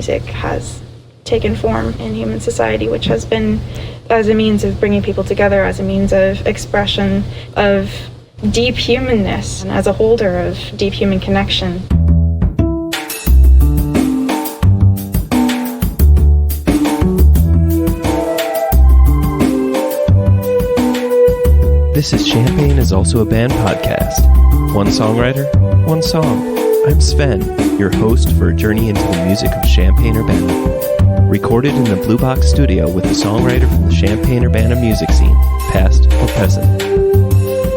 music has taken form in human society, which has been as a means of bringing people together, as a means of expression of deep humanness, and as a holder of deep human connection. This is Champaign is Also a Band podcast. One songwriter, one song. I'm Sven, your host for a journey into the music of Champaign-Urbana. Recorded in the Blue Box studio with a songwriter from the Champaign-Urbana music scene, past or present.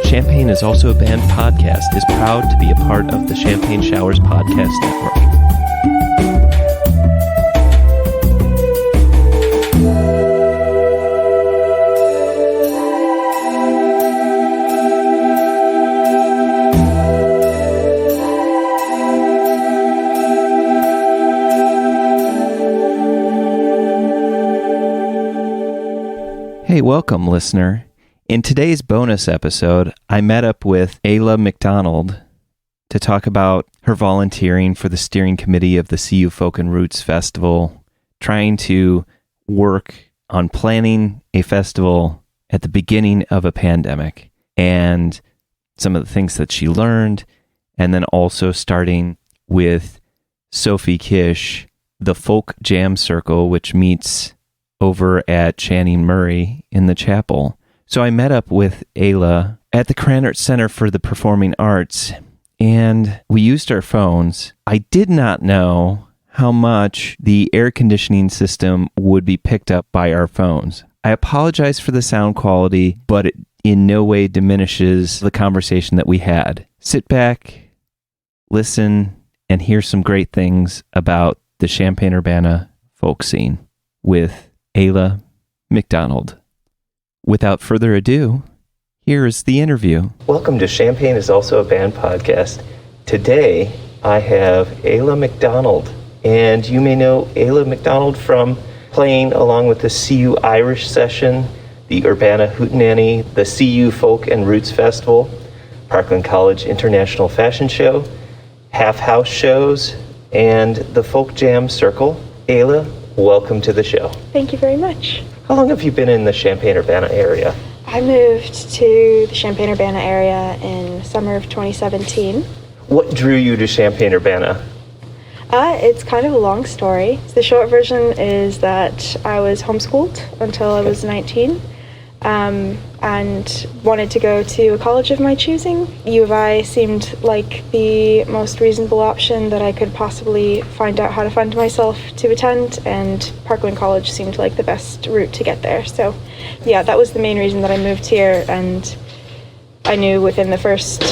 Champaign is Also a Band podcast is proud to be a part of the Champaign Showers Podcast Network. Hey, welcome, listener. In today's bonus episode, I met up with Ayla McDonald to talk about her volunteering for the steering committee of the CU Folk and Roots Festival, trying to work on planning a festival at the beginning of a pandemic, and some of the things that she learned, and then also starting with Sophie Kish, the Folk Jam Circle, which meets over at Channing Murray in the chapel. So I met up with Ayla at the Krannert Center for the Performing Arts, and we used our phones. I did not know how much the air conditioning system would be picked up by our phones. I apologize for the sound quality, but it in no way diminishes the conversation that we had. Sit back, listen, and hear some great things about the Champaign-Urbana folk scene with Ayla McDonald. Without further ado, here is the interview. Welcome to Champaign is Also a Band podcast. Today, I have Ayla McDonald, and you may know Ayla McDonald from playing along with the CU Irish Session, the Urbana Hootenanny, the CU Folk and Roots Festival, Parkland College International Fashion Show, Half House shows, and the Folk Jam Circle. Ayla, welcome to the show. Thank you very much. How long have you been in the Champaign-Urbana area? I moved to the Champaign-Urbana area in summer of 2017. What drew you to Champaign-Urbana? It's kind of a long story. The short version is that I was homeschooled until I was 19. And wanted to go to a college of my choosing. U of I seemed like the most reasonable option that I could possibly find out how to fund myself to attend, and Parkland College seemed like the best route to get there. So yeah, that was the main reason that I moved here, and I knew within the first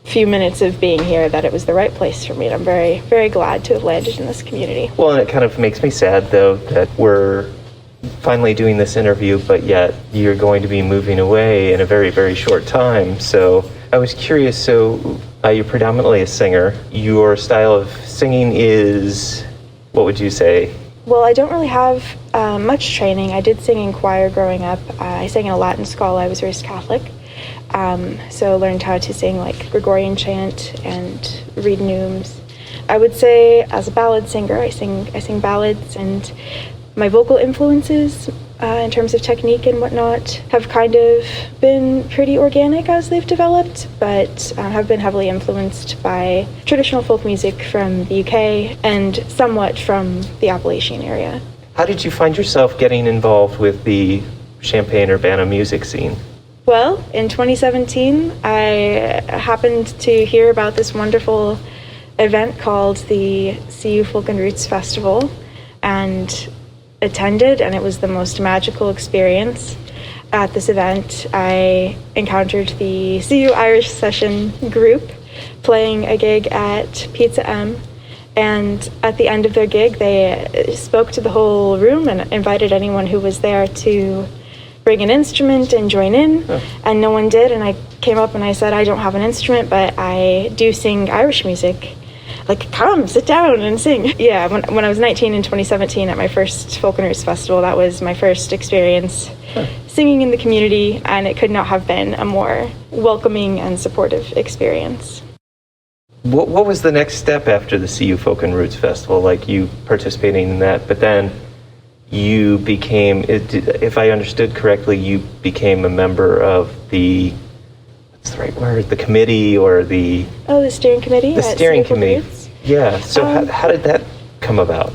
few minutes of being here that it was the right place for me, and I'm very, very glad to have landed in this community. Well, and it kind of makes me sad, though, that we're finally doing this interview, but yet you're going to be moving away in a very, very short time. So I was curious, so you're predominantly a singer. Your style of singing is, what would you say? Well, I don't really have much training. I did sing in choir growing up. I sang in a Latin school. I was raised Catholic. So learned how to sing like Gregorian chant and read neumes. I would say as a ballad singer, I sing ballads, and my vocal influences in terms of technique and whatnot have kind of been pretty organic as they've developed, but have been heavily influenced by traditional folk music from the UK and somewhat from the Appalachian area. How did you find yourself getting involved with the Champaign-Urbana music scene? Well, in 2017, I happened to hear about this wonderful event called the CU Folk and Roots Festival, and attended, and it was the most magical experience. At this event, I encountered the CU Irish Session group playing a gig at Pizza M, and at the end of their gig, they spoke to the whole room and invited anyone who was there to bring an instrument and join in, and no one did, and I came up and I said, I don't have an instrument, but I do sing Irish music. Like, come, sit down and sing. Yeah, when I was 19 in 2017 at my first Folk and Roots Festival, that was my first experience singing in the community, and it could not have been a more welcoming and supportive experience. What was the next step after the CU Folk and Roots Festival? Like, you participating in that, but then you became, if I understood correctly, you became a member of the, what's the right word, the committee or the... Oh, the steering committee? The steering committee. Roots? Yeah, so how did that come about?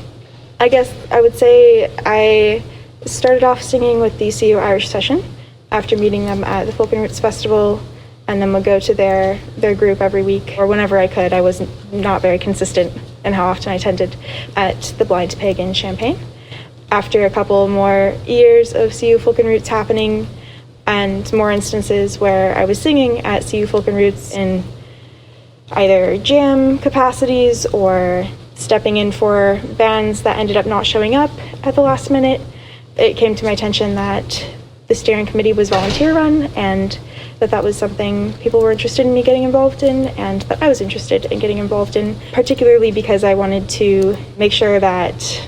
I guess I would say I started off singing with the CU Irish Session after meeting them at the Folk and Roots Festival, and then would go to their group every week, or whenever I could. I was not very consistent in how often I attended at the Blind Pig in Champaign. After a couple more years of CU Folk and Roots happening, and more instances where I was singing at CU Folk and Roots in either jam capacities or stepping in for bands that ended up not showing up at the last minute, it came to my attention that the steering committee was volunteer run, and that was something people were interested in me getting involved in, and that I was interested in getting involved in, particularly because I wanted to make sure that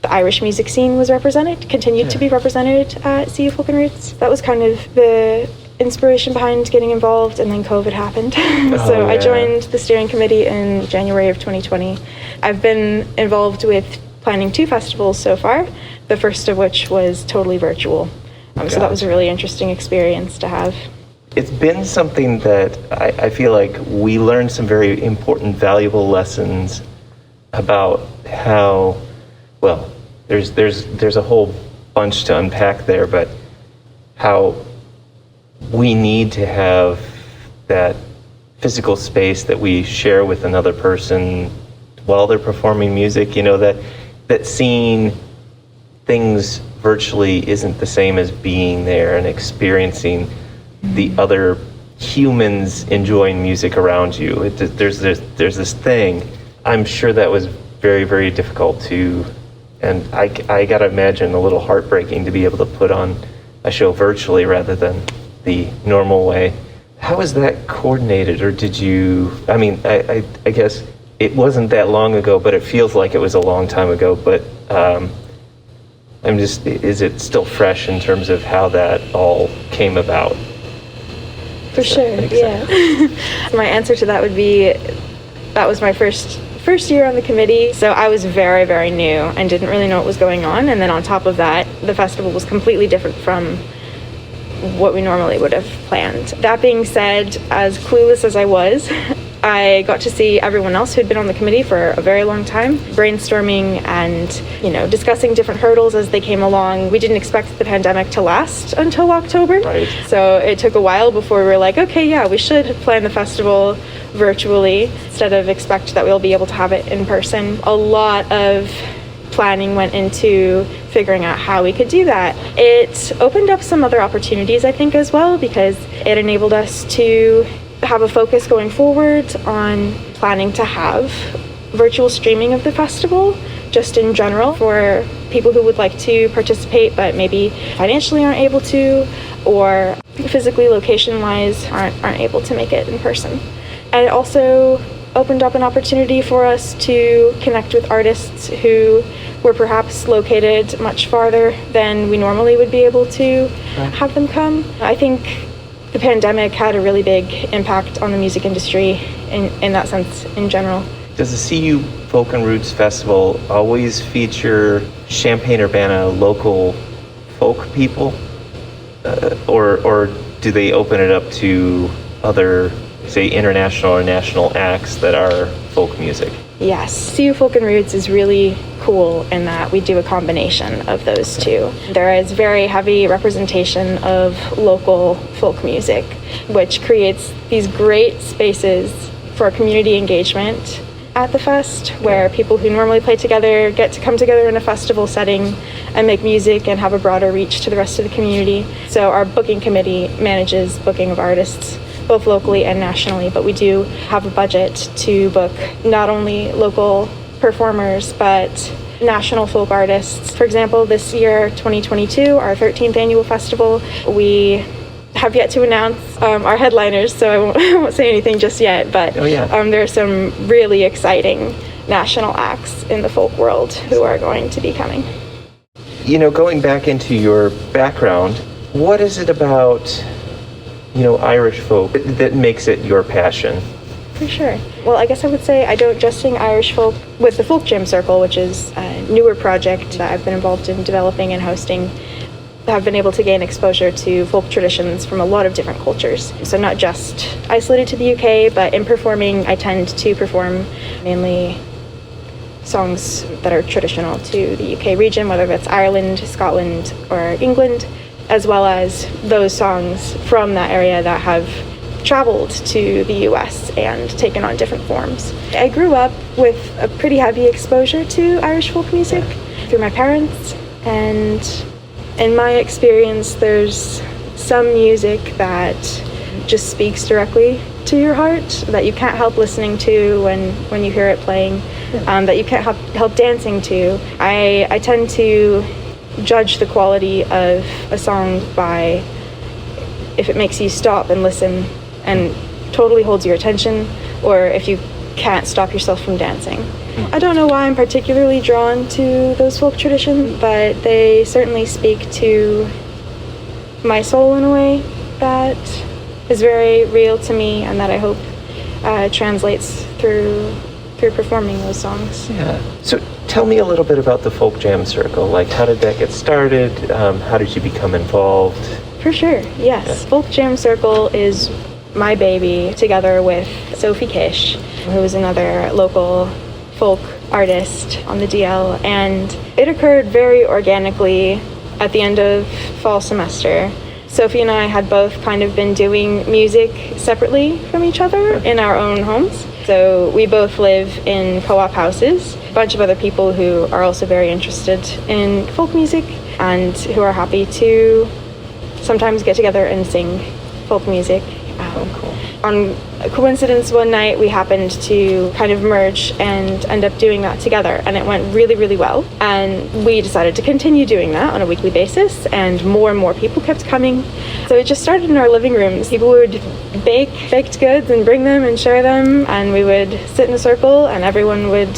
the Irish music scene was represented, continued to be represented at CU Folk and Roots. That was kind of the inspiration behind getting involved, and then COVID happened. So I joined the steering committee in January of 2020. I've been involved with planning 2 festivals so far, the first of which was totally virtual. So that was a really interesting experience to have. It's been something that I feel like we learned some very important, valuable lessons about how, well, there's a whole bunch to unpack there, but how we need to have that physical space that we share with another person while they're performing music, you know, that seeing things virtually isn't the same as being there and experiencing the other humans enjoying music around you. There's this thing. I'm sure that was very, very difficult to, and I gotta imagine a little heartbreaking to be able to put on a show virtually rather than the normal way. How is that coordinated, or did you, I mean, I guess it wasn't that long ago, but it feels like it was a long time ago, but is it still fresh in terms of how that all came about? For sure, yeah. My answer to that would be, that was my first year on the committee, so I was very, very new and didn't really know what was going on, and then on top of that, the festival was completely different from what we normally would have planned. That being said, as clueless as I was, I got to see everyone else who'd been on the committee for a very long time, brainstorming and, you know, discussing different hurdles as they came along. We didn't expect the pandemic to last until October. Right. So it took a while before we were like, okay, yeah, we should plan the festival virtually instead of expect that we'll be able to have it in person. A lot of planning went into figuring out how we could do that. It opened up some other opportunities, I think, as well, because it enabled us to have a focus going forward on planning to have virtual streaming of the festival, just in general, for people who would like to participate but maybe financially aren't able to, or physically, location-wise, aren't able to make it in person. And it also opened up an opportunity for us to connect with artists who were perhaps located much farther than we normally would be able to have them come. I think the pandemic had a really big impact on the music industry in that sense in general. Does the CU Folk and Roots Festival always feature Champaign-Urbana local folk people? Or do they open it up to other, say, international or national acts that are folk music? Yes, CU Folk and Roots is really cool in that we do a combination of those two. There is very heavy representation of local folk music, which creates these great spaces for community engagement at the fest, where people who normally play together get to come together in a festival setting and make music and have a broader reach to the rest of the community. So our booking committee manages booking of artists both locally and nationally, but we do have a budget to book not only local performers, but national folk artists. For example, this year, 2022, our 13th annual festival, we have yet to announce our headliners, so I won't say anything just yet, but there are some really exciting national acts in the folk world who are going to be coming. You know, going back into your background, what is it about, you know, Irish folk that makes it your passion? For sure. Well, I guess I would say I don't just sing Irish folk with the Folk Jam Circle, which is a newer project that I've been involved in developing and hosting. Have been able to gain exposure to folk traditions from a lot of different cultures. So not just isolated to the UK, but in performing, I tend to perform mainly songs that are traditional to the UK region, whether that's Ireland, Scotland, or England, as well as those songs from that area that have traveled to the US and taken on different forms. I grew up with a pretty heavy exposure to Irish folk music through my parents, and in my experience, there's some music that just speaks directly to your heart, that you can't help listening to when you hear it playing, that you can't help dancing to. I tend to judge the quality of a song by if it makes you stop and listen and totally holds your attention, or if you can't stop yourself from dancing. I don't know why I'm particularly drawn to those folk traditions, but they certainly speak to my soul in a way that is very real to me, and that I hope translates through performing those songs. Yeah. So tell me a little bit about the Folk Jam Circle. Like, how did that get started? How did you become involved? For sure, yes. Yeah. Folk Jam Circle is my baby, together with Sophie Kish, who is another local folk artist on the DL, and it occurred very organically at the end of fall semester. Sophie and I had both kind of been doing music separately from each other in our own homes. So we both live in co-op houses, a bunch of other people who are also very interested in folk music and who are happy to sometimes get together and sing folk music. Cool. On a coincidence, one night we happened to kind of merge and end up doing that together, and it went really, really well. And we decided to continue doing that on a weekly basis, and more people kept coming. So it just started in our living rooms. People would bake baked goods and bring them and share them, and we would sit in a circle, and everyone would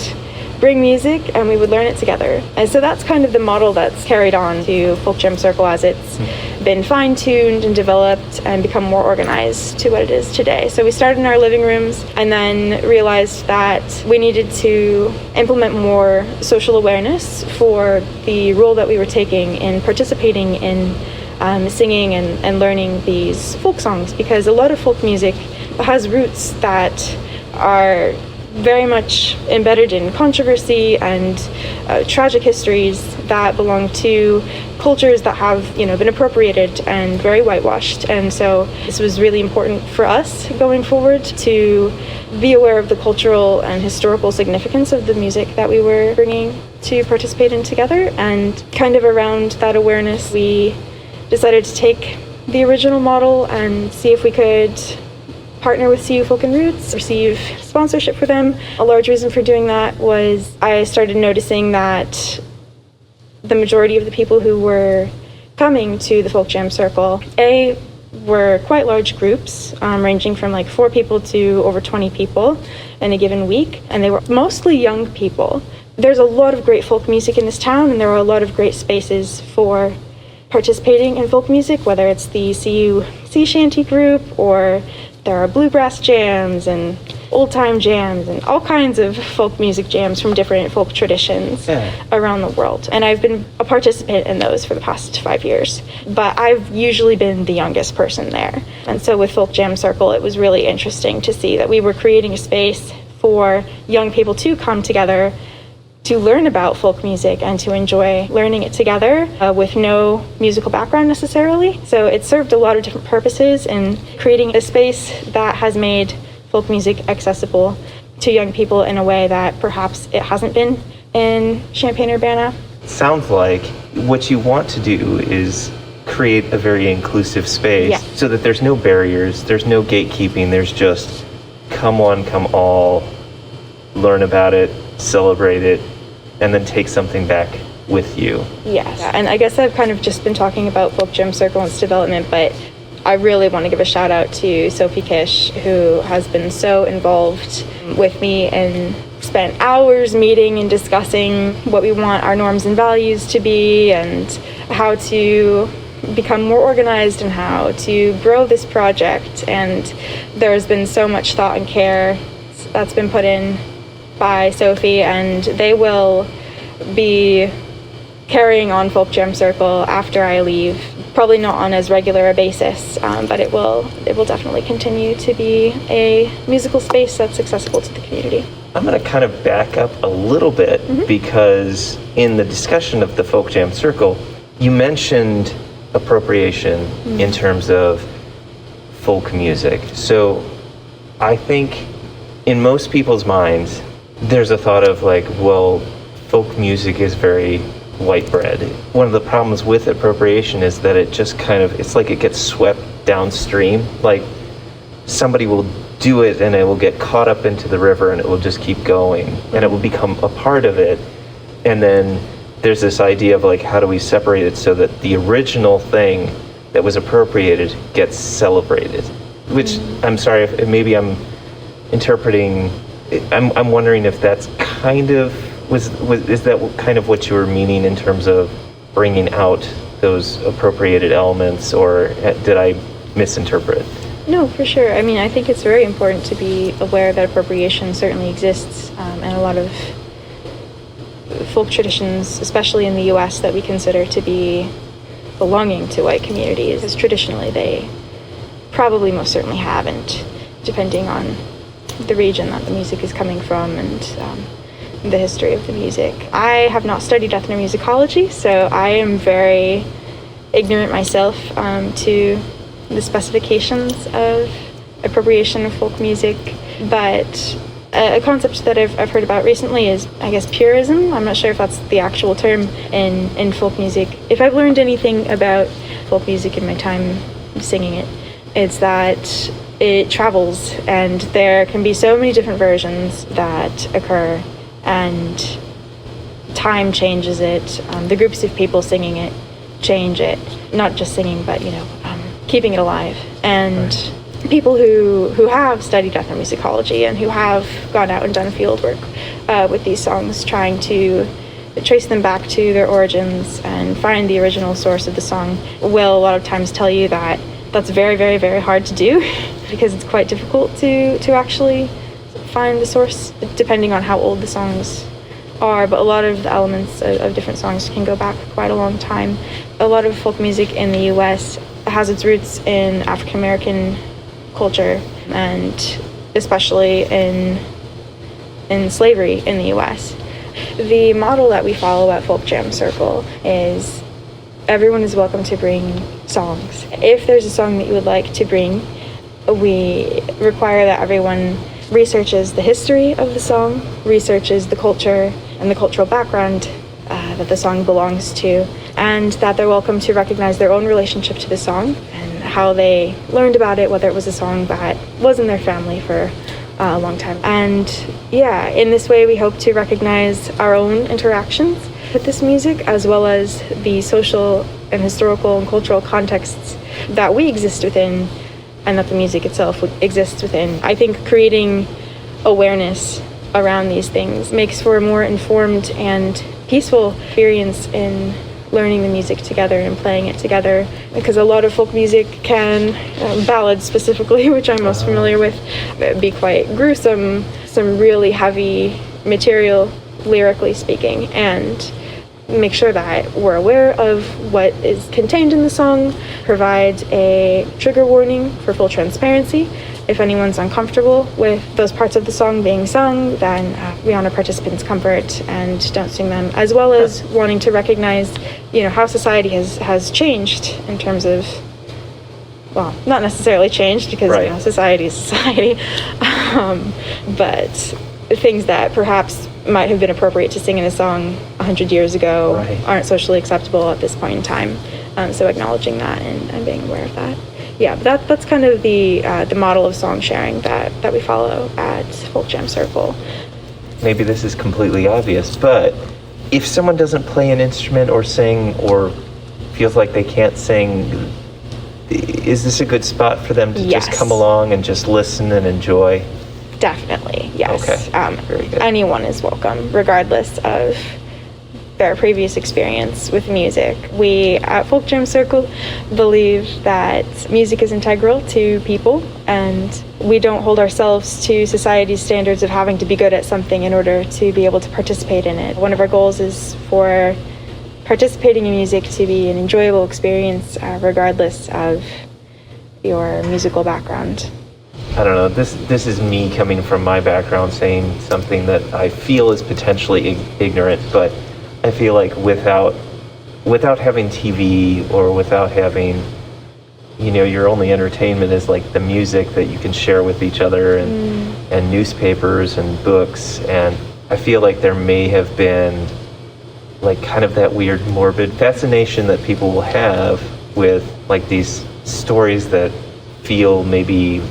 bring music, and we would learn it together. And so that's kind of the model that's carried on to Folk Jam Circle as it's been fine-tuned and developed and become more organized to what it is today. So we started in our living rooms and then realized that we needed to implement more social awareness for the role that we were taking in participating in singing and learning these folk songs, because a lot of folk music has roots that are very much embedded in controversy and tragic histories that belong to cultures that have, been appropriated and very whitewashed. And so this was really important for us going forward to be aware of the cultural and historical significance of the music that we were bringing to participate in together. And kind of around that awareness, we decided to take the original model and see if we could partner with CU Folk and Roots, receive sponsorship for them. A large reason for doing that was I started noticing that the majority of the people who were coming to the Folk Jam Circle, were quite large groups, ranging from like 4 people to over 20 people in a given week, and they were mostly young people. There's a lot of great folk music in this town, and there are a lot of great spaces for participating in folk music, whether it's the CU Sea Shanty group, or there are bluegrass jams and old-time jams and all kinds of folk music jams from different folk traditions around the world. And I've been a participant in those for the past 5 years, but I've usually been the youngest person there. And so with Folk Jam Circle, it was really interesting to see that we were creating a space for young people to come together to learn about folk music and to enjoy learning it together with no musical background necessarily. So it served a lot of different purposes in creating a space that has made folk music accessible to young people in a way that perhaps it hasn't been in Champaign-Urbana. Sounds like what you want to do is create a very inclusive space so that there's no barriers, there's no gatekeeping, there's just come one, come all, learn about it, celebrate it, and then take something back with you. Yes, and I guess I've kind of just been talking about Folk Jam Circle and its development, but I really want to give a shout out to Sophie Kish, who has been so involved with me and spent hours meeting and discussing what we want our norms and values to be and how to become more organized in how to grow this project, and there's been so much thought and care that's been put in by Sophie, and they will be carrying on Folk Jam Circle after I leave. Probably not on as regular a basis, but it will definitely continue to be a musical space that's accessible to the community. I'm going to kind of back up a little bit because in the discussion of the Folk Jam Circle, you mentioned appropriation in terms of folk music. So I think in most people's minds, there's a thought of like, well, folk music is very white bread. One of the problems with appropriation is that it just kind of, it's like it gets swept downstream. Like somebody will do it and it will get caught up into the river and it will just keep going and it will become a part of it. And then there's this idea of like, how do we separate it so that the original thing that was appropriated gets celebrated? Which I'm sorry, if maybe I'm interpreting, I'm wondering if that's kind of, is that kind of what you were meaning in terms of bringing out those appropriated elements, or did I misinterpret? No, for sure. I mean, I think it's very important to be aware that appropriation certainly exists, and a lot of folk traditions, especially in the U.S., that we consider to be belonging to white communities, because traditionally they probably most certainly haven't, depending on the region that the music is coming from and the history of the music. I have not studied ethnomusicology, so I am very ignorant myself to the specifications of appropriation of folk music, but a concept that I've heard about recently is, I guess, purism. I'm not sure if that's the actual term in folk music. If I've learned anything about folk music in my time singing it, it's that it travels, and there can be so many different versions that occur, and time changes it. The groups of people singing it change it, not just singing, but keeping it alive. And people who have studied ethnomusicology and who have gone out and done field work with these songs, trying to trace them back to their origins and find the original source of the song, will a lot of times tell you that that's very, very, very hard to do because it's quite difficult to actually find the source, depending on how old the songs are. But a lot of the elements of different songs can go back quite a long time. A lot of folk music in the U.S. has its roots in African American culture, and especially in slavery in the U.S. The model that we follow at Folk Jam Circle is everyone is welcome to bring songs. If there's a song that you would like to bring, we require that everyone researches the history of the song, researches the culture and the cultural background that the song belongs to, and that they're welcome to recognize their own relationship to the song and how they learned about it, whether it was a song that was in their family for a long time. And yeah, in this way we hope to recognize our own interactions with this music, as well as the social and historical and cultural contexts that we exist within and that the music itself exists within. I think creating awareness around these things makes for a more informed and peaceful experience in learning the music together and playing it together, because a lot of folk music can, ballads specifically, which I'm most familiar with, be quite gruesome, some really heavy material lyrically speaking, and make sure that we're aware of what is contained in the song, provide a trigger warning for full transparency. If anyone's uncomfortable with those parts of the song being sung, then we honor participants' comfort and don't sing them, as well as wanting to recognize, how society has changed in terms of, well, not necessarily changed because society is society, but things that perhaps might have been appropriate to sing in a song 100 years ago aren't socially acceptable at this point in time. So acknowledging that and being aware of that. Yeah, that's kind of the model of song sharing that we follow at Folk Jam Circle. Maybe this is completely obvious, but if someone doesn't play an instrument or sing or feels like they can't sing, is this a good spot for them to just come along and just listen and enjoy? Definitely, yes. Okay, very good. Anyone is welcome, regardless of their previous experience with music. We at Folk Jam Circle believe that music is integral to people, and we don't hold ourselves to society's standards of having to be good at something in order to be able to participate in it. One of our goals is for participating in music to be an enjoyable experience, regardless of your musical background. I don't know, this is me coming from my background saying something that I feel is potentially ignorant, but I feel like without having TV or without having, your only entertainment is like the music that you can share with each other and newspapers and books, and I feel like there may have been like kind of that weird morbid fascination that people will have with like these stories that feel maybe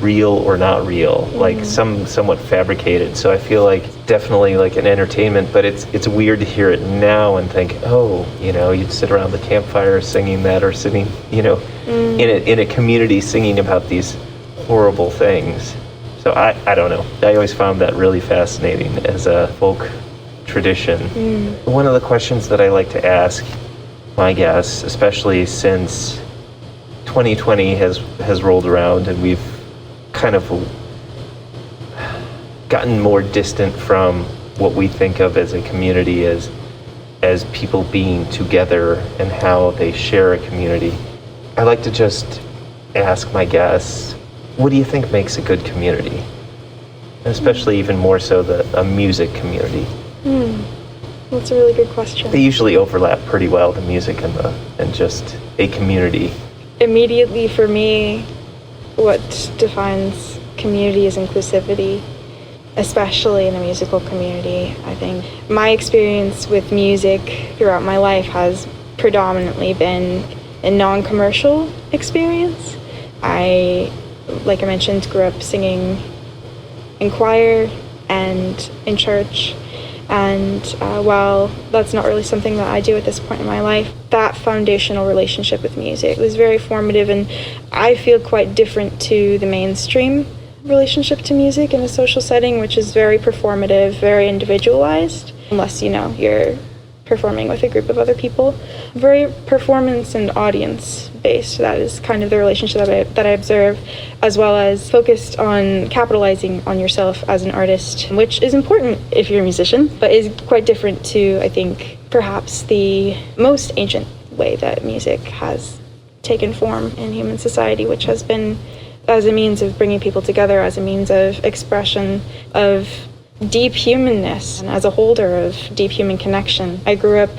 real or not real, like somewhat fabricated. So I feel like definitely like an entertainment, but it's weird to hear it now and think, you'd sit around the campfire singing that, or sitting, in a community singing about these horrible things. So I don't know. I always found that really fascinating as a folk tradition. One of the questions that I like to ask my guests, especially since 2020 has rolled around and we've kind of gotten more distant from what we think of as a community as people being together and how they share a community. I like to just ask my guests, what do you think makes a good community? Especially even more so a music community. That's a really good question. They usually overlap pretty well, the music and just a community. Immediately for me, what defines community is inclusivity, especially in a musical community. I think my experience with music throughout my life has predominantly been a non-commercial experience. Like I mentioned, grew up singing in choir and in church. And while that's not really something that I do at this point in my life, that foundational relationship with music was very formative, and I feel quite different to the mainstream relationship to music in a social setting, which is very performative, very individualized, unless you're performing with a group of other people. Very performance and audience based. That is kind of the relationship that I observe, as well as focused on capitalizing on yourself as an artist, which is important if you're a musician, but is quite different to, I think, perhaps the most ancient way that music has taken form in human society, which has been as a means of bringing people together, as a means of expression of deep humanness, and as a holder of deep human connection. I grew up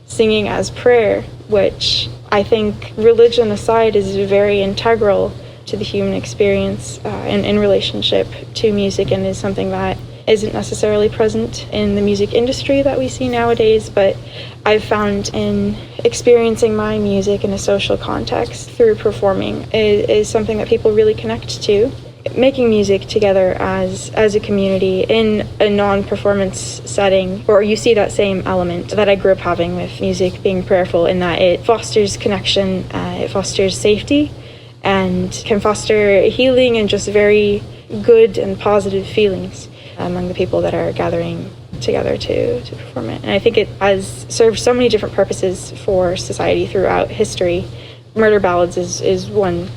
singing as prayer, which I think, religion aside, is very integral to the human experience in relationship to music, and is something that isn't necessarily present in the music industry that we see nowadays, but I've found in experiencing my music in a social context through performing is something that people really connect to. Making music together as a community in a non-performance setting, or you see that same element that I grew up having with music being prayerful, in that it fosters connection, it fosters safety, and can foster healing and just very good and positive feelings among the people that are gathering together to perform it. And I think it has served so many different purposes for society throughout history. Murder ballads is one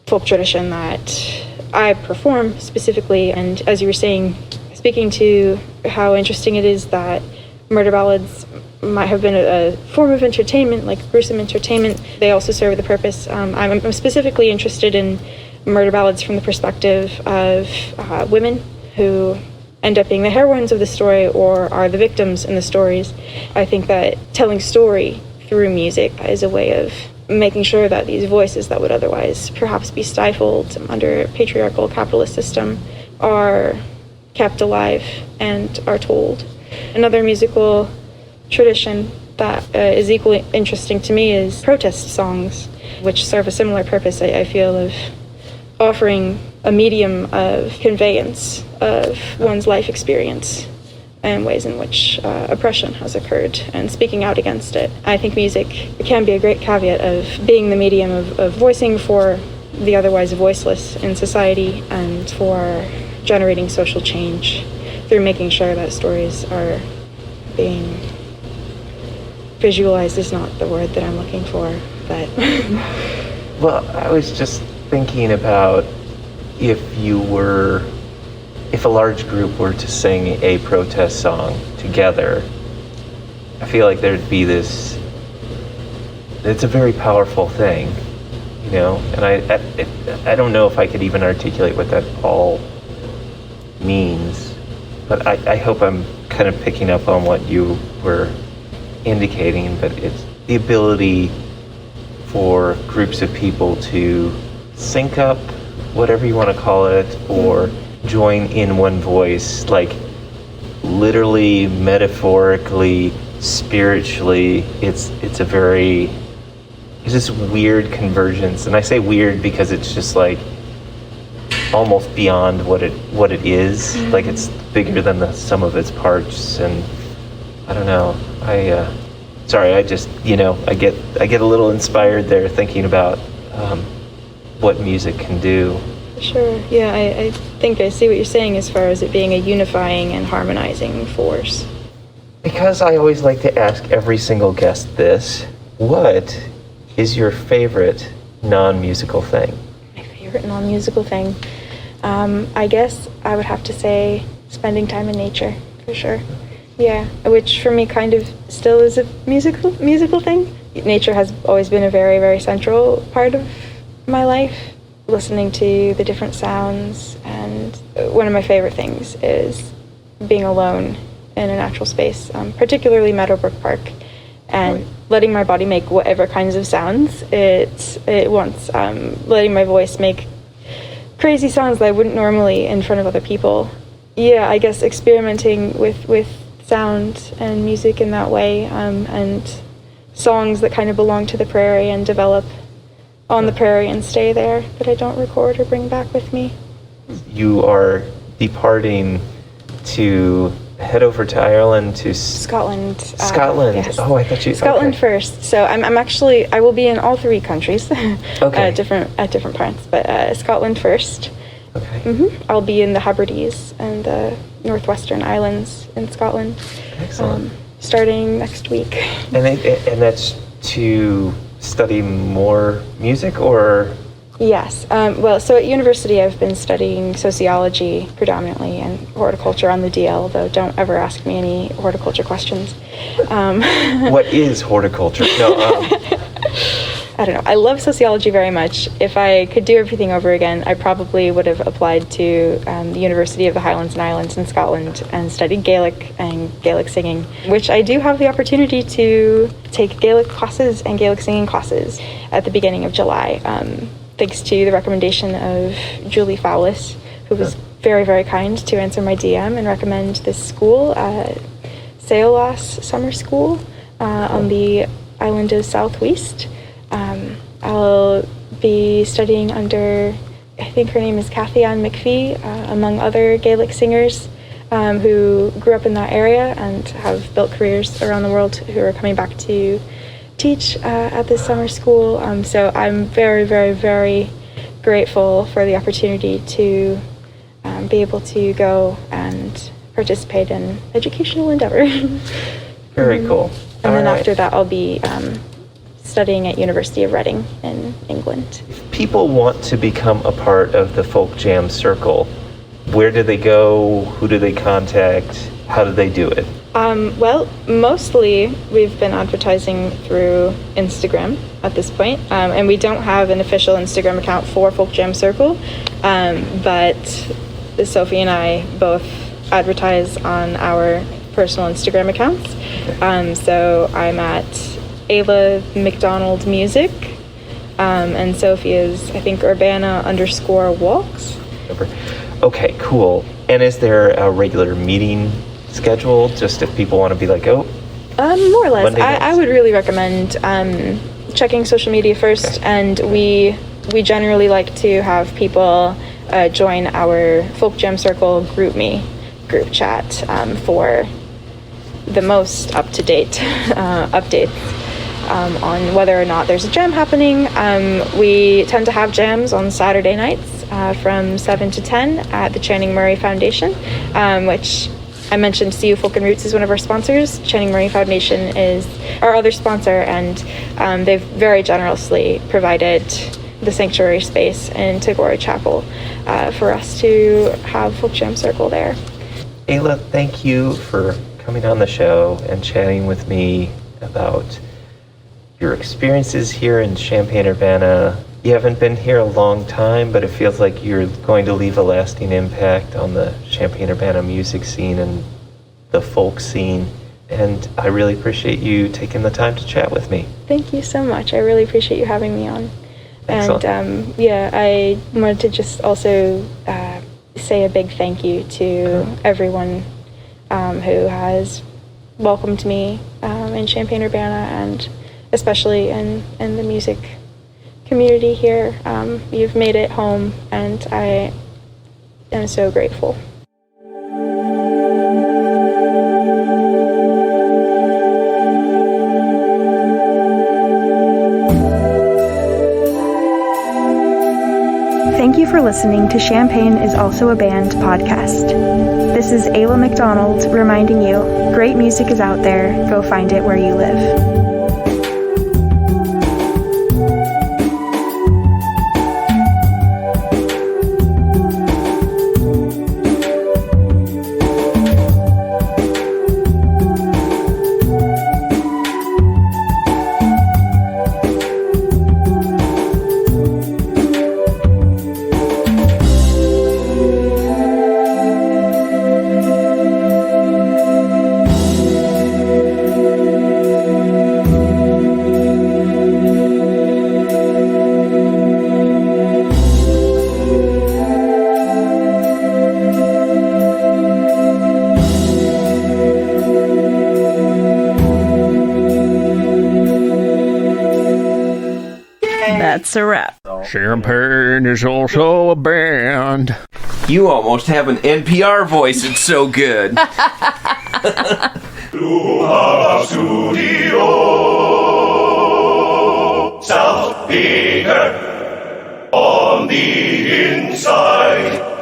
folk tradition that I perform specifically, and as you were saying, speaking to how interesting it is that murder ballads might have been a form of entertainment, like gruesome entertainment, they also serve the purpose. I'm specifically interested in murder ballads from the perspective of women who end up being the heroines of the story or are the victims in the stories. I think that telling story through music is a way of making sure that these voices that would otherwise perhaps be stifled under a patriarchal capitalist system are kept alive and are told. Another musical tradition that is equally interesting to me is protest songs, which serve a similar purpose, I feel, of offering a medium of conveyance of one's life experience and ways in which oppression has occurred and speaking out against it. I think music can be a great caveat of being the medium of voicing for the otherwise voiceless in society and for generating social change through making sure that stories are being visualize is not the word that I'm looking for, but... Well, I was just thinking about if a large group were to sing a protest song together, I feel like there'd be it's a very powerful thing, and I don't know if I could even articulate what that all means, but I hope I'm kind of picking up on what you were indicating, but it's the ability for groups of people to sync up, whatever you want to call it, or join in one voice, like literally, metaphorically, spiritually. It's this weird convergence, and I say weird because it's just like almost beyond what it is. Like it's bigger than the sum of its parts, and I don't know. I just I get a little inspired there thinking about what music can do. Sure. Yeah, I think I see what you're saying as far as it being a unifying and harmonizing force. Because I always like to ask every single guest this: what is your favorite non-musical thing? My favorite non-musical thing? I guess I would have to say spending time in nature, for sure. Yeah, which for me kind of still is a musical thing. Nature has always been a very, very central part of my life, listening to the different sounds, and one of my favorite things is being alone in a natural space, particularly Meadowbrook Park, and letting my body make whatever kinds of sounds it wants, letting my voice make crazy sounds that I wouldn't normally in front of other people. Yeah, I guess experimenting with sound and music in that way, and songs that kind of belong to the prairie and develop on the prairie and stay there, that I don't record or bring back with me. You are departing to head over to Ireland to Scotland. Scotland. Yes. Oh, I thought you. Scotland first. So I will be in all three countries, Okay. at different parts. But Scotland first. Okay. I'll be in the Hebrides and the Northwestern Islands in Scotland. Excellent. Starting next week. And that's to study more music, or? Yes. Well, so at university I've been studying sociology predominantly and horticulture on the DL, though don't ever ask me any horticulture questions. What is horticulture? No. I don't know. I love sociology very much. If I could do everything over again, I probably would have applied to the University of the Highlands and Islands in Scotland and studied Gaelic and Gaelic singing, which I do have the opportunity to take Gaelic classes and Gaelic singing classes at the beginning of July. Thanks to the recommendation of Julie Fowlis, who was very, very kind to answer my DM and recommend this school, Seolas Summer School, on the island of Southwest. I'll be studying under, I think her name is Cathy Ann McPhee, among other Gaelic singers who grew up in that area and have built careers around the world, who are coming back to teach at this summer school. So I'm very, very, very grateful for the opportunity to be able to go and participate in educational endeavor. Very cool. And then after that, I'll be studying at University of Reading in England. If people want to become a part of the Folk Jam Circle, where do they go? Who do they contact? How do they do it? Well, mostly we've been advertising through Instagram at this point, and we don't have an official Instagram account for Folk Jam Circle, but Sophie and I both advertise on our personal Instagram accounts. So I'm at Ayla McDonald Music, and Sophie is, I think, Urbana_walks. Okay, cool. And is there a regular meeting scheduled, just if people want to be like, more or less. I would really recommend checking social media first, and we generally like to have people join our Folk Jam Circle group chat for the most up-to-date updates on whether or not there's a jam happening. We tend to have jams on Saturday nights from 7 to 10 at the Channing Murray Foundation, which I mentioned CU Folk and Roots is one of our sponsors. Channing Marine Foundation is our other sponsor, and they've very generously provided the sanctuary space in Tagora Chapel for us to have Folk Jam Circle there. Ayla, thank you for coming on the show and chatting with me about your experiences here in Champaign-Urbana. You haven't been here a long time, but it feels like you're going to leave a lasting impact on the Champaign-Urbana music scene and the folk scene. And I really appreciate you taking the time to chat with me. Thank you so much. I really appreciate you having me on. Excellent. And I wanted to just also say a big thank you to everyone who has welcomed me in Champaign-Urbana, and especially in the music community here. You've made it home, and I am so grateful. Thank you for listening to Champaign is Also a Band podcast. This is Ayla McDonald reminding you, great music is out there, go find it where you live. That's a wrap. Champaign is also a band. You almost have an NPR voice. It's so good. Studio South Peter on the inside.